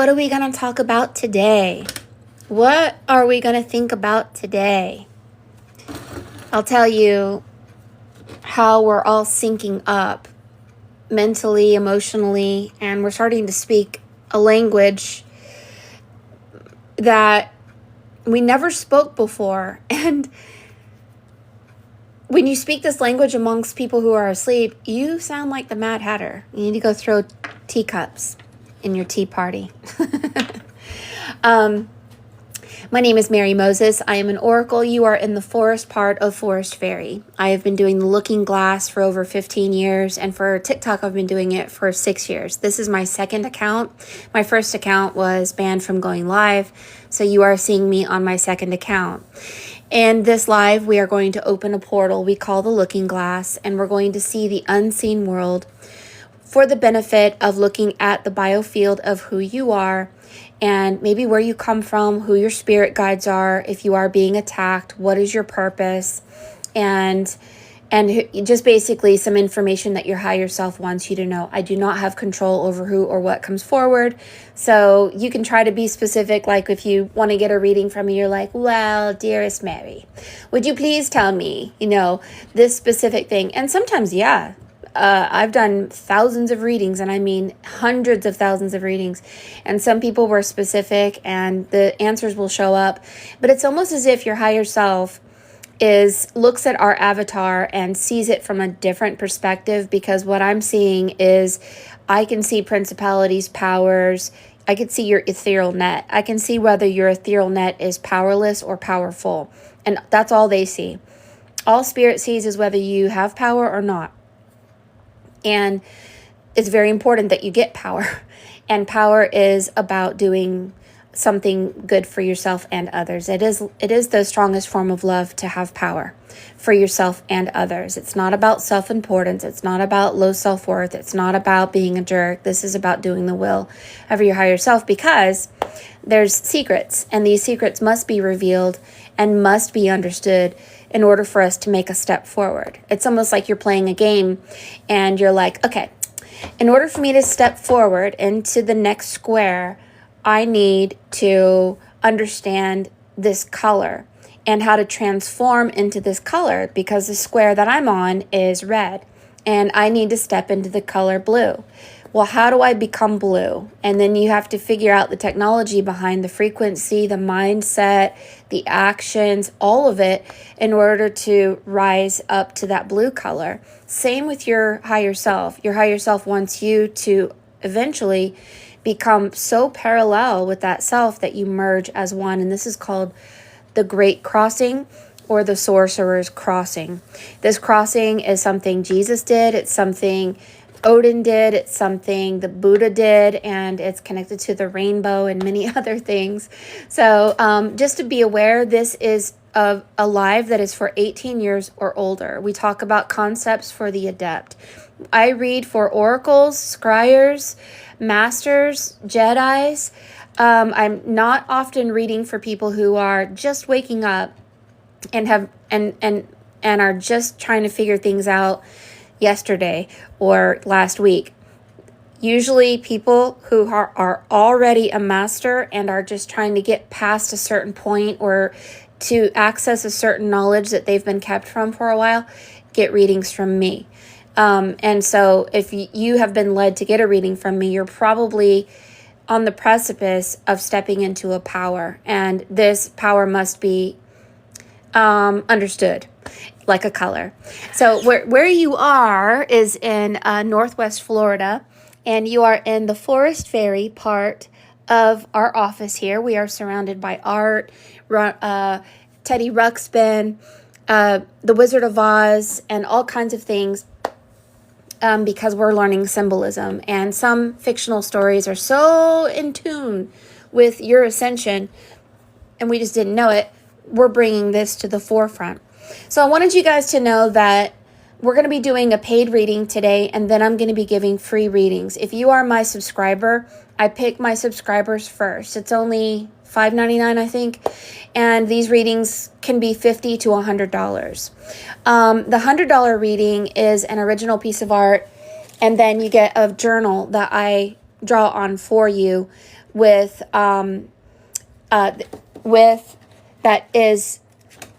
what are we going to talk about today? What are we going to think about today? I'll tell you how we're all syncing up mentally, emotionally, and we're starting to speak a language that we never spoke before. And when you speak this language amongst people who are asleep, you sound like the Mad Hatter. You need to go throw teacups in your tea party. My name is Mary Moses. I am an oracle. You are in the forest part of Forest Fairy. I have been doing the Looking Glass for over 15 years, and for TikTok, I've been doing it for 6 years. This is my second account. My first account was banned from going live, so you are seeing me on my second account. In this live, we are going to open a portal we call the Looking Glass, and we're going to see the unseen world for the benefit of looking at the biofield of who you are and maybe where you come from, who your spirit guides are, if you are being attacked, what is your purpose, and just basically some information that your higher self wants you to know. I do not have control over who or what comes forward, so you can try to be specific. Like if you want to get a reading from me, you're like, well, dearest Mary, would you please tell me, this specific thing? And sometimes, yeah. I've done thousands of readings, and I mean hundreds of thousands of readings, and some people were specific and the answers will show up, but it's almost as if your higher self looks at our avatar and sees it from a different perspective, because what I'm seeing is I can see principalities, powers. I can see your ethereal net. I can see whether your ethereal net is powerless or powerful, and that's all they see. All Spirit sees is whether you have power or not. And it's very important that you get power. And power is about doing something good for yourself and others. It is the strongest form of love to have power for yourself and others. It's not about self-importance. It's not about low self-worth. It's not about being a jerk. This is about doing the will of your higher self, because there's secrets, and these secrets must be revealed and must be understood in order for us to make a step forward. It's almost like you're playing a game and you're like, okay, in order for me to step forward into the next square, I need to understand this color and how to transform into this color, because the square that I'm on is red and I need to step into the color blue. Well, how do I become blue? And then you have to figure out the technology behind the frequency, the mindset, the actions, all of it, in order to rise up to that blue color. Same with your higher self. Your higher self wants you to eventually become so parallel with that self that you merge as one. And this is called the Great Crossing, or the Sorcerer's Crossing. This crossing is something Jesus did. It's something Odin did. It's something the Buddha did, and it's connected to the rainbow and many other things. So just to be aware, this is a live that is for 18 years or older. We talk about concepts for the adept. I read for oracles, scryers, masters, Jedis. I'm not often reading for people who are just waking up and have and are just trying to figure things out yesterday or last week. Usually people who are already a master and are just trying to get past a certain point or to access a certain knowledge that they've been kept from for a while get readings from me. And so if you have been led to get a reading from me, you're probably on the precipice of stepping into a power, and this power must be understood like a color. So where you are is in Northwest Florida, and you are in the Forest Fairy part of our office here. We are surrounded by art, Teddy Ruxpin, the Wizard of Oz, and all kinds of things, because we're learning symbolism. And some fictional stories are so in tune with your ascension, and we just didn't know it. We're bringing this to the forefront. So I wanted you guys to know that we're going to be doing a paid reading today, and then I'm going to be giving free readings. If you are my subscriber, I pick my subscribers first. It's only $5.99, I think, and these readings can be $50 to $100. The $100 reading is an original piece of art, and then you get a journal that I draw on for you with with that is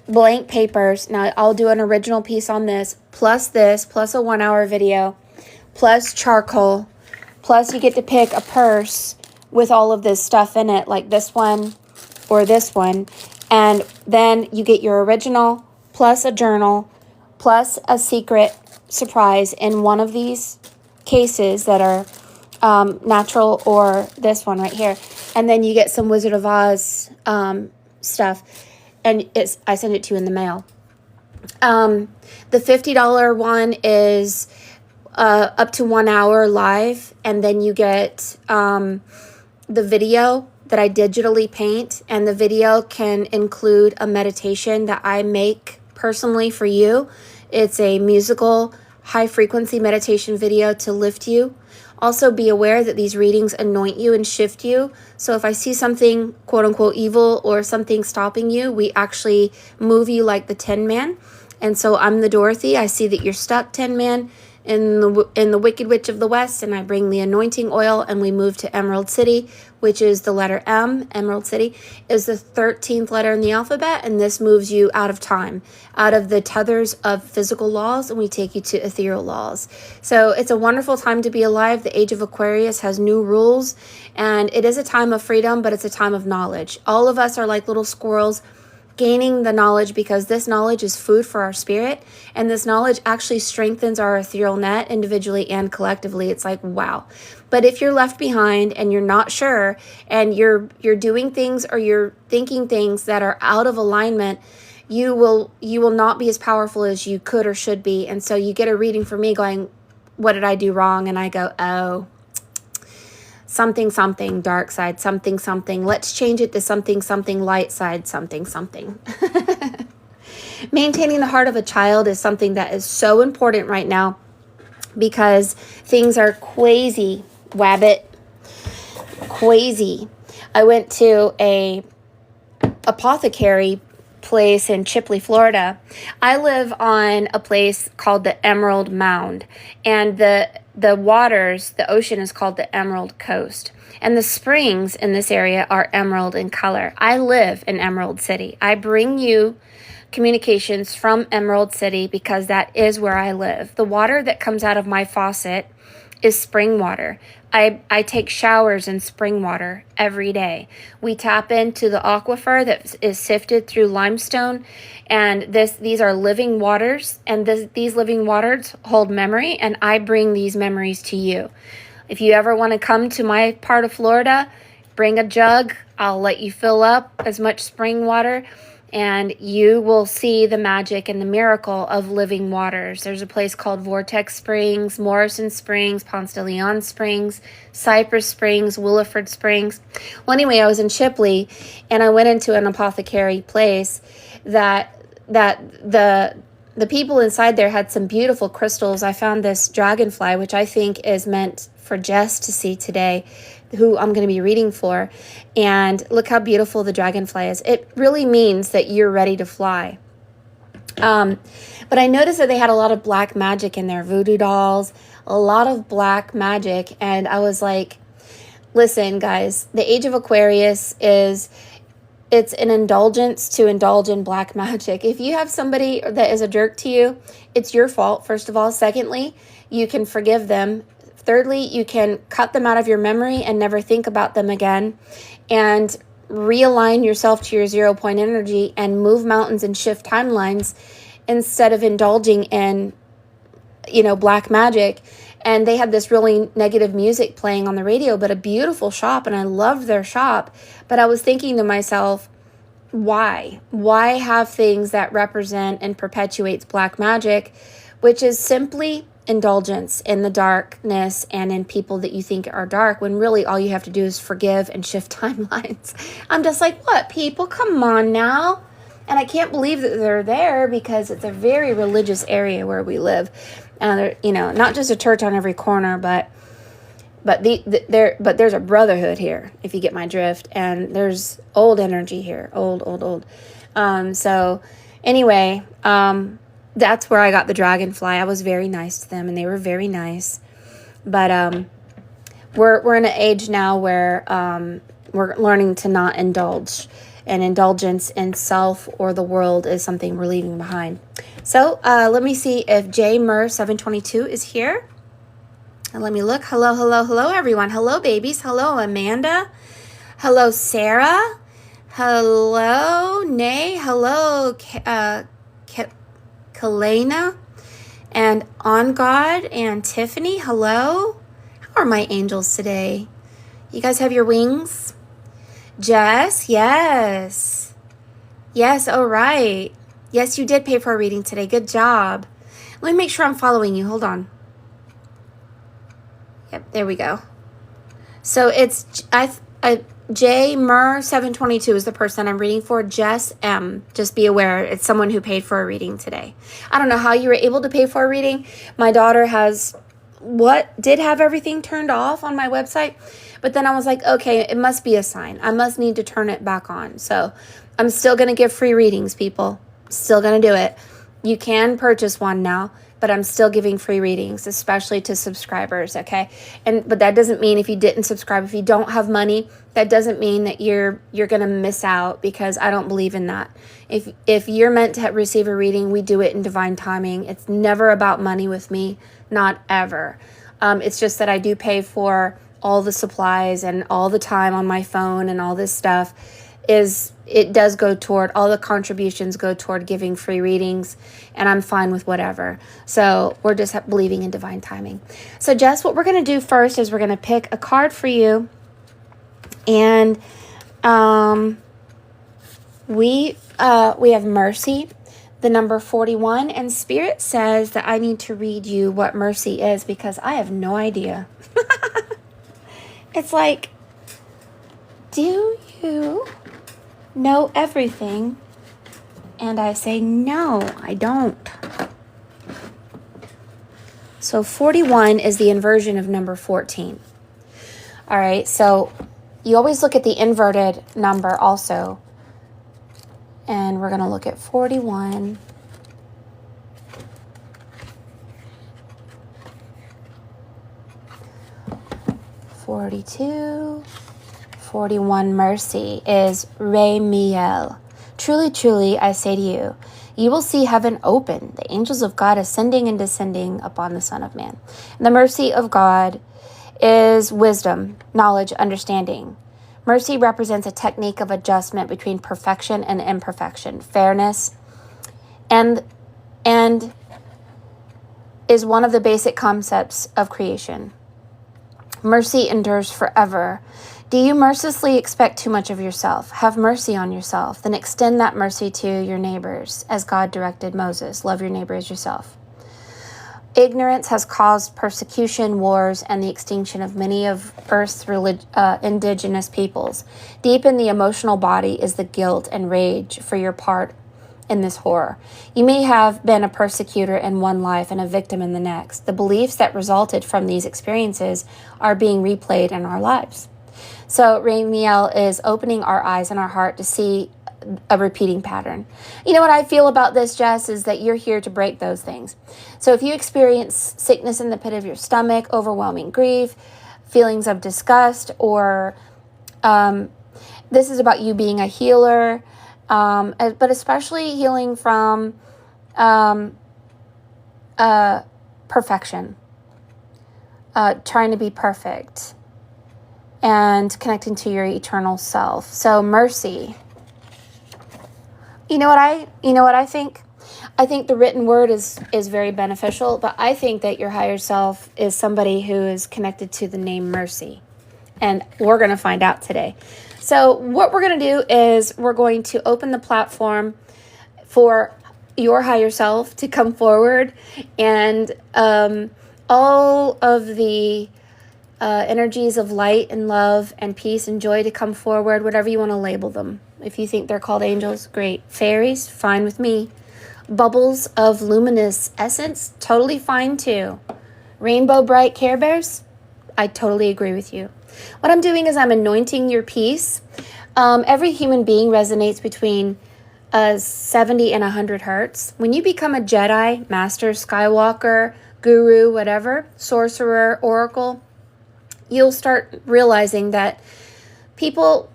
blank papers. Now I'll do an original piece on this, plus a 1 hour video, plus charcoal, plus you get to pick a purse with all of this stuff in it, like this one or this one. And then you get your original, plus a journal, plus a secret surprise in one of these cases that are natural, or this one right here. And then you get some Wizard of Oz stuff. And I send it to you in the mail. The $50 one is up to 1 hour live, and then you get the video that I digitally paint, and the video can include a meditation that I make personally for you. It's a musical, high-frequency meditation video to lift you. Also, be aware that these readings anoint you and shift you. So if I see something, quote-unquote, evil or something stopping you, we actually move you like the Tin Man. And so I'm the Dorothy. I see that you're stuck, Tin Man, in the Wicked Witch of the West, and I bring the anointing oil, and we move to Emerald City, which is the letter M. Emerald City is the 13th letter in the alphabet, and this moves you out of time, out of the tethers of physical laws, and we take you to ethereal laws. So it's a wonderful time to be alive. The age of Aquarius has new rules, and it is a time of freedom, but it's a time of knowledge. All of us are like little squirrels gaining the knowledge, because this knowledge is food for our spirit, and this knowledge actually strengthens our ethereal net individually and collectively. It's like, wow. But if you're left behind and you're not sure, and you're doing things or you're thinking things that are out of alignment, you will not be as powerful as you could or should be. And so you get a reading from me going, what did I do wrong? And I go, oh, something, something, dark side, something, something. Let's change it to something, something, light side, something, something. Maintaining the heart of a child is something that is so important right now, because things are crazy, wabbit, crazy. I went to a apothecary place in Chipley, Florida. I live on a place called the Emerald Mound, and the waters, the ocean is called the Emerald Coast, and the springs in this area are emerald in color. I live in Emerald City. I bring you communications from Emerald City because that is where I live. The water that comes out of my faucet is spring water. I take showers in spring water every day. We tap into the aquifer that is sifted through limestone, and these are living waters, and these living waters hold memory, and I bring these memories to you. If you ever want to come to my part of Florida, bring a jug. I'll let you fill up as much spring water, and you will see the magic and the miracle of living waters. There's a place called Vortex Springs, Morrison Springs, Ponce de Leon Springs, Cypress Springs, Williford Springs. Well, anyway, I was in Chipley, and I went into an apothecary place that the people inside there had some beautiful crystals. I found this dragonfly, which I think is meant for Jess to see today, who I'm going to be reading for. And look how beautiful the dragonfly is. It really means that you're ready to fly. But I noticed that they had a lot of black magic in their voodoo dolls, a lot of black magic. And I was like, listen, guys, the age of Aquarius it's an indulgence to indulge in black magic. If you have somebody that is a jerk to you, it's your fault, first of all. Secondly, you can forgive them. Thirdly, you can cut them out of your memory and never think about them again, and realign yourself to your 0 point energy and move mountains and shift timelines instead of indulging in, black magic. And they had this really negative music playing on the radio, but a beautiful shop, and I loved their shop. But I was thinking to myself, why? Why have things that represent and perpetuates black magic, which is simply indulgence in the darkness and in people that you think are dark, when really all you have to do is forgive and shift timelines. I'm just like, what, people? Come on now. And I can't believe that they're there, because it's a very religious area where we live. Not just a church on every corner, but there's a brotherhood here, if you get my drift. And there's old energy here, old. So anyway, that's where I got the dragonfly. I was very nice to them, and they were very nice. But we're in an age now where we're learning to not indulge, and indulgence in self or the world is something we're leaving behind. So let me see if J Mur 722 is here. And let me look. Hello, hello, hello, everyone. Hello, babies. Hello, Amanda. Hello, Sarah. Hello, Nay. Hello, Kalena. And On God and Tiffany. Hello. How are my angels today? You guys have your wings? Jess, yes. Yes, all right. Yes, you did pay for a reading today. Good job. Let me make sure I'm following you. Hold on. Yep, there we go. So it's J Mur 722 is the person I'm reading for. Jess M. Just be aware, it's someone who paid for a reading today. I don't know how you were able to pay for a reading. My daughter did have everything turned off on my website, but then I was like, okay, it must be a sign. I must need to turn it back on. So I'm still going to give free readings, people. Still going to do it. You can purchase one now, but I'm still giving free readings, especially to subscribers, okay? But that doesn't mean if you didn't subscribe, if you don't have money, that doesn't mean that you're going to miss out, because I don't believe in that. If you're meant to receive a reading, we do it in divine timing. It's never about money with me, not ever. It's just that I do pay for all the supplies and all the time on my phone, and all this stuff it does go toward, all the contributions go toward giving free readings, and I'm fine with whatever. So we're just believing in divine timing. So Jess, what we're going to do first is we're going to pick a card for you, and we have Mercy, the number 41, and Spirit says that I need to read you what mercy is, because I have no idea. It's like, do you know everything? And I say, no, I don't. So 41 is the inversion of number 14. All right, so you always look at the inverted number also. And we're going to look at 41. (42) 41 mercy is Ramiel. Truly, truly, I say to you, you will see heaven open, the angels of God ascending and descending upon the Son of Man. And the mercy of God is wisdom, knowledge, understanding. Mercy represents a technique of adjustment between perfection and imperfection, fairness, and is one of the basic concepts of creation. Mercy endures forever. Do you mercilessly expect too much of yourself? Have mercy on yourself. Then extend that mercy to your neighbors, as God directed Moses. Love your neighbor as yourself. Ignorance has caused persecution, wars, and the extinction of many of Earth's indigenous peoples. Deep in the emotional body is the guilt and rage for your part in this horror. You may have been a persecutor in one life and a victim in the next. The beliefs that resulted from these experiences are being replayed in our lives. So Ramiel is opening our eyes and our heart to see a repeating pattern. You know what I feel about this, Jess, is that you're here to break those things. So if you experience sickness in the pit of your stomach, overwhelming grief, feelings of disgust, or this is about you being a healer, but especially healing from perfection, trying to be perfect, and connecting to your eternal self. So mercy. You know what I think? I think the written word is very beneficial, but I think that your higher self is somebody who is connected to the name Mercy. And we're going to find out today. So what we're going to do is we're going to open the platform for your higher self to come forward, and all of the energies of light and love and peace and joy to come forward, whatever you want to label them. If you think they're called angels, great. Fairies, fine with me. Bubbles of luminous essence, totally fine too. Rainbow bright Care Bears, I totally agree with you. What I'm doing is I'm anointing your peace. Every human being resonates between 70 and 100 hertz. When you become a Jedi, Master, Skywalker, Guru, whatever, Sorcerer, Oracle, you'll start realizing that people,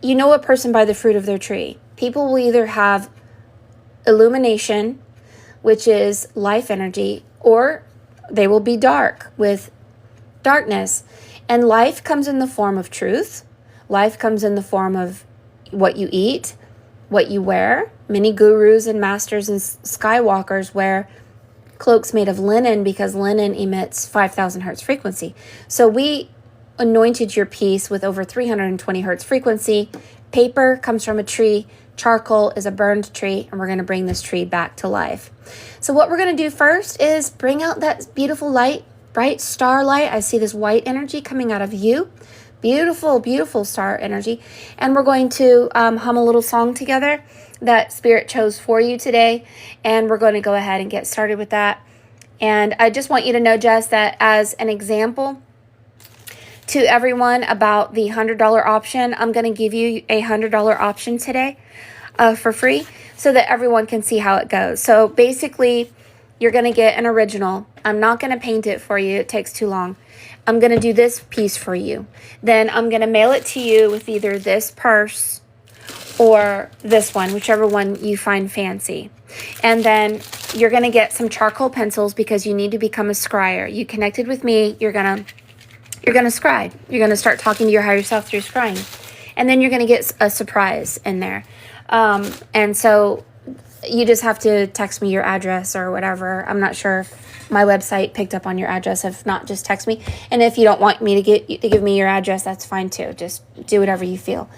you know a person by the fruit of their tree. People will either have illumination, which is life energy, or they will be dark with darkness. And life comes in the form of truth. Life comes in the form of what you eat, what you wear. Many gurus and masters and skywalkers wear cloaks made of linen because linen emits 5,000 hertz frequency. So we anointed your piece with over 320 hertz frequency. Paper comes from a tree. Charcoal is a burned tree, and we're going to bring this tree back to life. So what we're going to do first is bring out that beautiful light, bright starlight. I see this white energy coming out of you. Beautiful, beautiful star energy. And we're going to hum a little song together that Spirit chose for you today. And we're going to go ahead and get started with that. And I just want you to know, Jess, that as an example to everyone about the $100 option, I'm going to give you a $100 option today for free so that everyone can see how it goes. So basically, you're going to get an original. I'm not going to paint it for you. It takes too long. I'm going to do this piece for you. Then I'm going to mail it to you with either this purse or this one, whichever one you find fancy. And then you're going to get some charcoal pencils because you need to become a scryer. You connected with me. You're going to scry. You're going to start talking to your higher self through scrying. And then you're going to get a surprise in there. And so you just have to text me your address or whatever. I'm not sure if my website picked up on your address. If not, just text me. And if you don't want me to give me your address, that's fine too. Just do whatever you feel.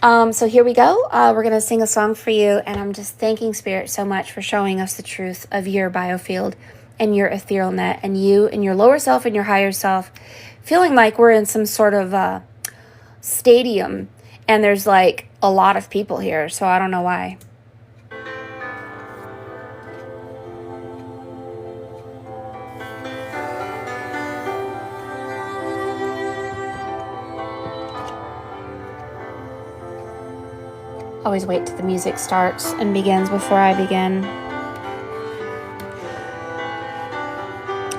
So here we go. We're going to sing a song for you. And I'm just thanking Spirit so much for showing us the truth of your biofield and your ethereal net and you and your lower self and your higher self feeling like we're in some sort of stadium and there's like a lot of people here. So I don't know why. Always wait till the music starts and begins before I begin.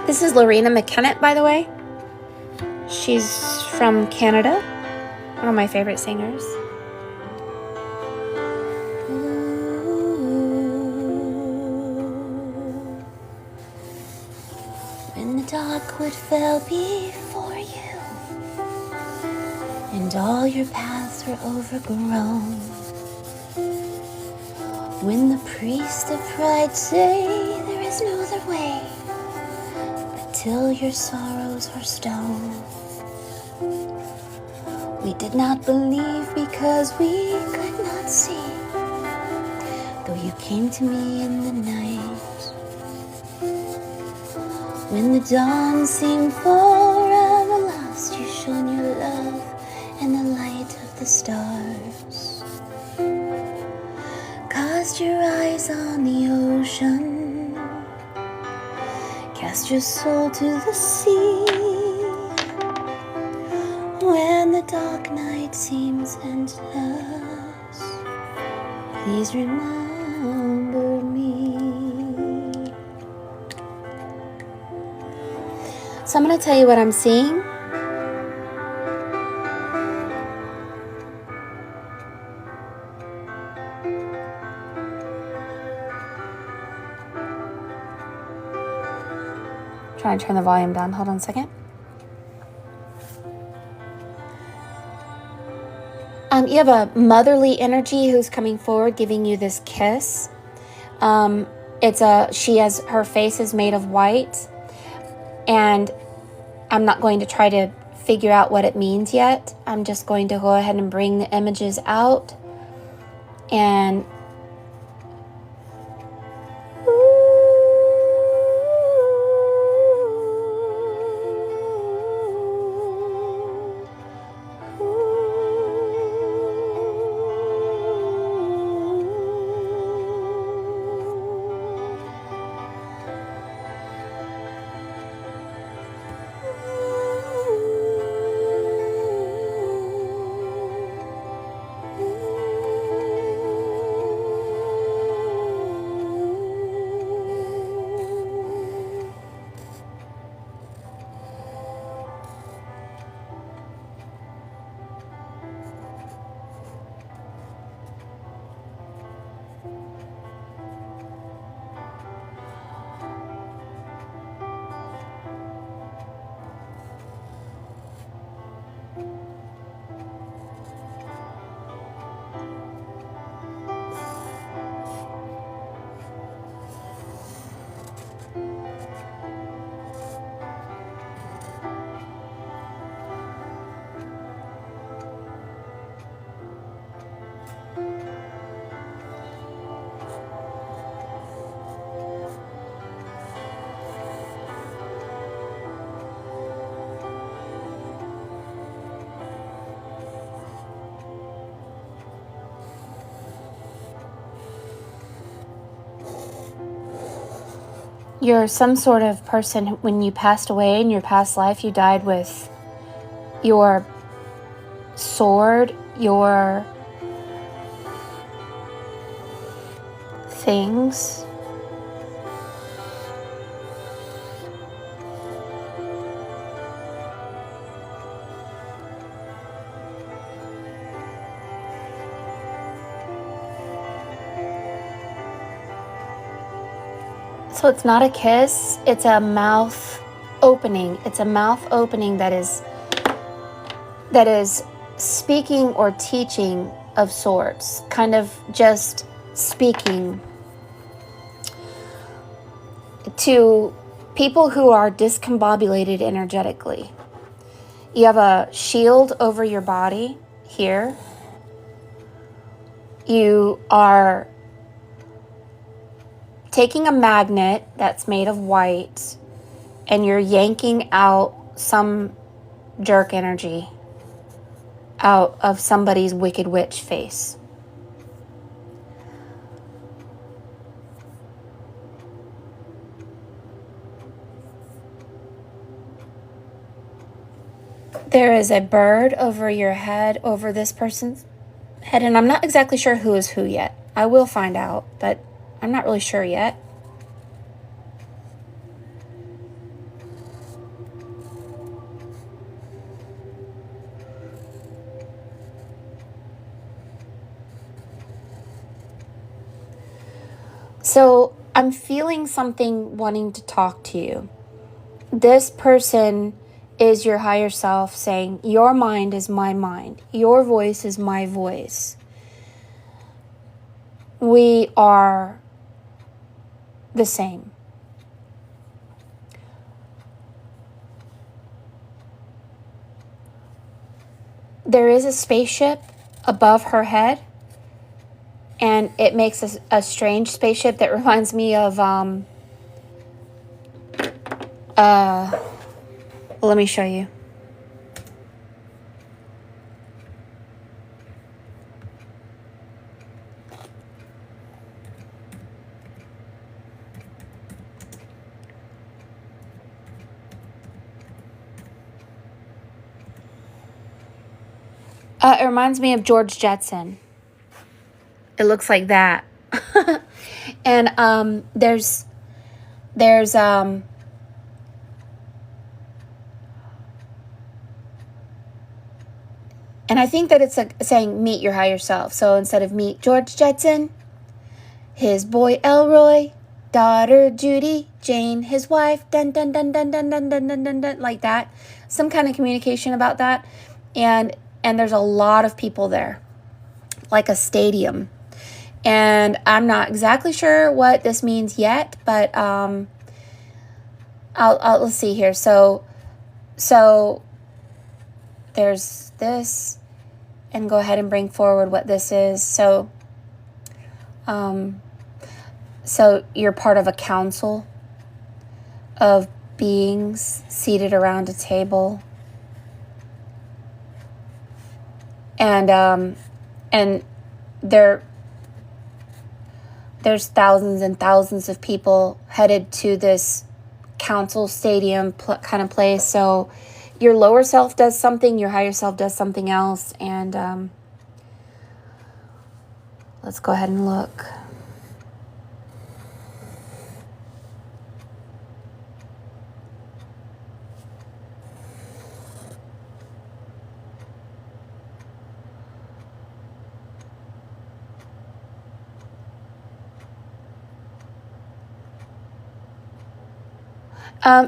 This is Lorena McKennitt, by the way. She's from Canada. One of my favorite singers. When the darkwood fell before you, and all your paths were overgrown, when the priest of pride say there is no other way but till your sorrows are stone, we did not believe because we could not see, though you came to me in the night. When the dawn seemed forever lost, you shone your love and the light of the stars. Cast your eyes on the ocean, cast your soul to the sea. When the dark night seems endless, please remember me. So I'm going to tell you what I'm seeing. Trying to turn the volume down. Hold on a second. You have a motherly energy who's coming forward, giving you this kiss. Her face is made of white, and I'm not going to try to figure out what it means yet. I'm just going to go ahead and bring the images out and You're some sort of person when you passed away in your past life, you died with your sword, your things. So it's not a kiss, it's a mouth opening. It's a mouth opening that is speaking or teaching of sorts, kind of just speaking to people who are discombobulated energetically. You have a shield over your body here. You are taking a magnet that's made of white and you're yanking out some jerk energy out of somebody's wicked witch face. There is a bird over your head, over this person's head, and I'm not exactly sure who is who yet. I will find out, but I'm not really sure yet. So I'm feeling something wanting to talk to you. This person is your higher self saying, your mind is my mind. Your voice is my voice. We are the same. There is a spaceship above her head, and it makes a strange spaceship that reminds me of, let me show you. It reminds me of George Jetson. It looks like that. And there's and I think that it's saying meet your higher self. So instead of meet George Jetson, his boy Elroy, daughter Judy, Jane, his wife, dun dun dun dun dun dun dun dun dun dun, like that. Some kind of communication about that. And there's a lot of people there, like a stadium. And I'm not exactly sure what this means yet, but let's see here. So there's this, and go ahead and bring forward what this is. So you're part of a council of beings seated around a table. And there's thousands and thousands of people headed to this council stadium kind of place. So your lower self does something, your higher self does something else. And let's go ahead and look.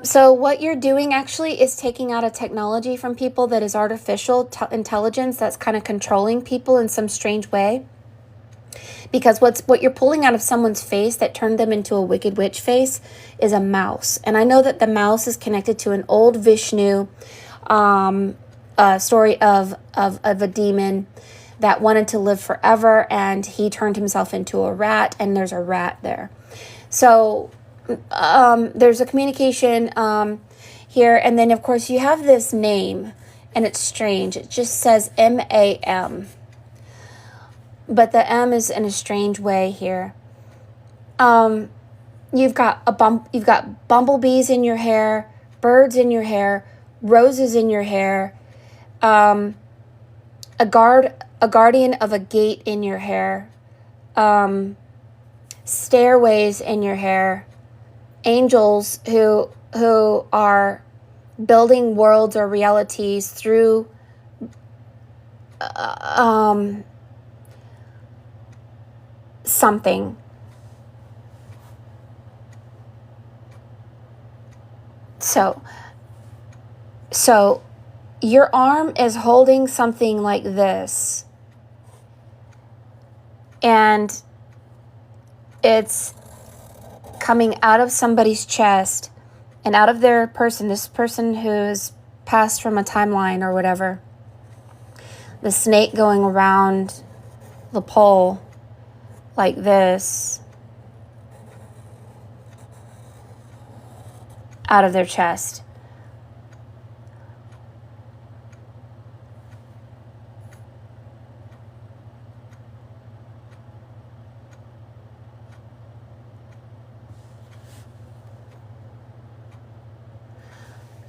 So what you're doing actually is taking out a technology from people that is artificial intelligence that's kind of controlling people in some strange way. Because what you're pulling out of someone's face that turned them into a wicked witch face is a mouse. And I know that the mouse is connected to an old Vishnu story of a demon that wanted to live forever, and he turned himself into a rat, and there's a rat there. So there's a communication here, and then of course you have this name, and it's strange. It just says M-A-M, but the M is in a strange way here. You've got bumblebees in your hair, birds in your hair, roses in your hair, a guardian of a gate in your hair, stairways in your hair, angels who are building worlds or realities through something. So your arm is holding something like this, and it's coming out of somebody's chest and out of this person who's passed from a timeline or whatever. The snake going around the pole like this, out of their chest.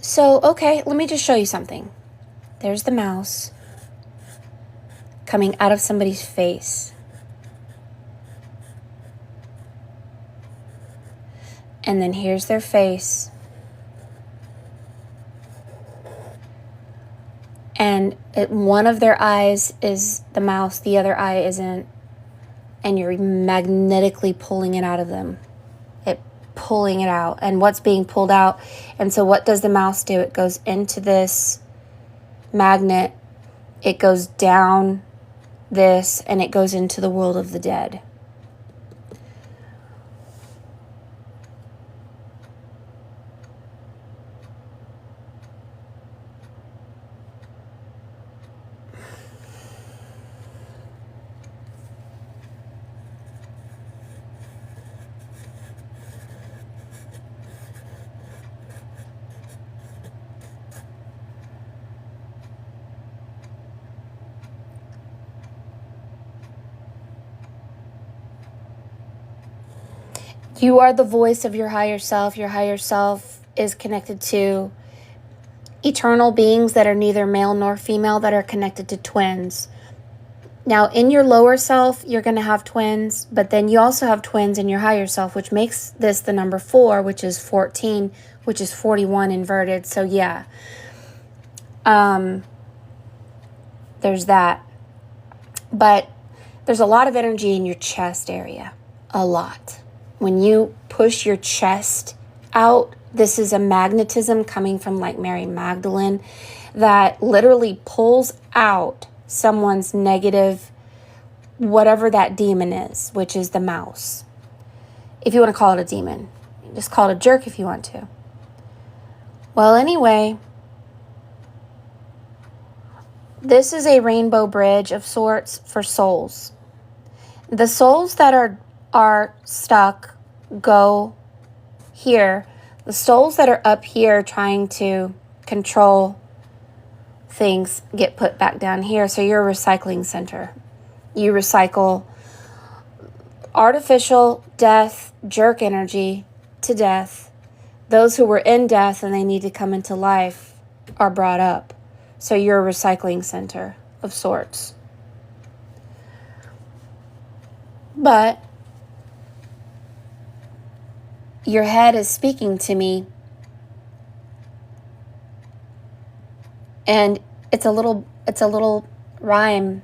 So, okay, let me just show you something. There's the mouse coming out of somebody's face. And then here's their face. And one of their eyes is the mouse, the other eye isn't. And you're magnetically pulling it out of them. Pulling it out. And what's being pulled out? And so what does the mouse do? It goes into this magnet. It goes down this, and it goes into the world of the dead. You are the voice of your higher self. Your higher self is connected to eternal beings that are neither male nor female, that are connected to twins. Now, in your lower self, you're going to have twins, but then you also have twins in your higher self, which makes this the number 4, which is 14, which is 41 inverted. So yeah, there's that. But there's a lot of energy in your chest area, a lot. When you push your chest out, this is a magnetism coming from like Mary Magdalene that literally pulls out someone's negative, whatever that demon is, which is the mouse. If you want to call it a demon, just call it a jerk if you want to. Well, anyway, this is a rainbow bridge of sorts for souls. The souls that are stuck go here. The souls that are up here trying to control things get put back down here. So you're a recycling center. You recycle artificial death, jerk energy to death. Those who were in death and they need to come into life are brought up. So you're a recycling center of sorts. But your head is speaking to me, and it's a little rhyme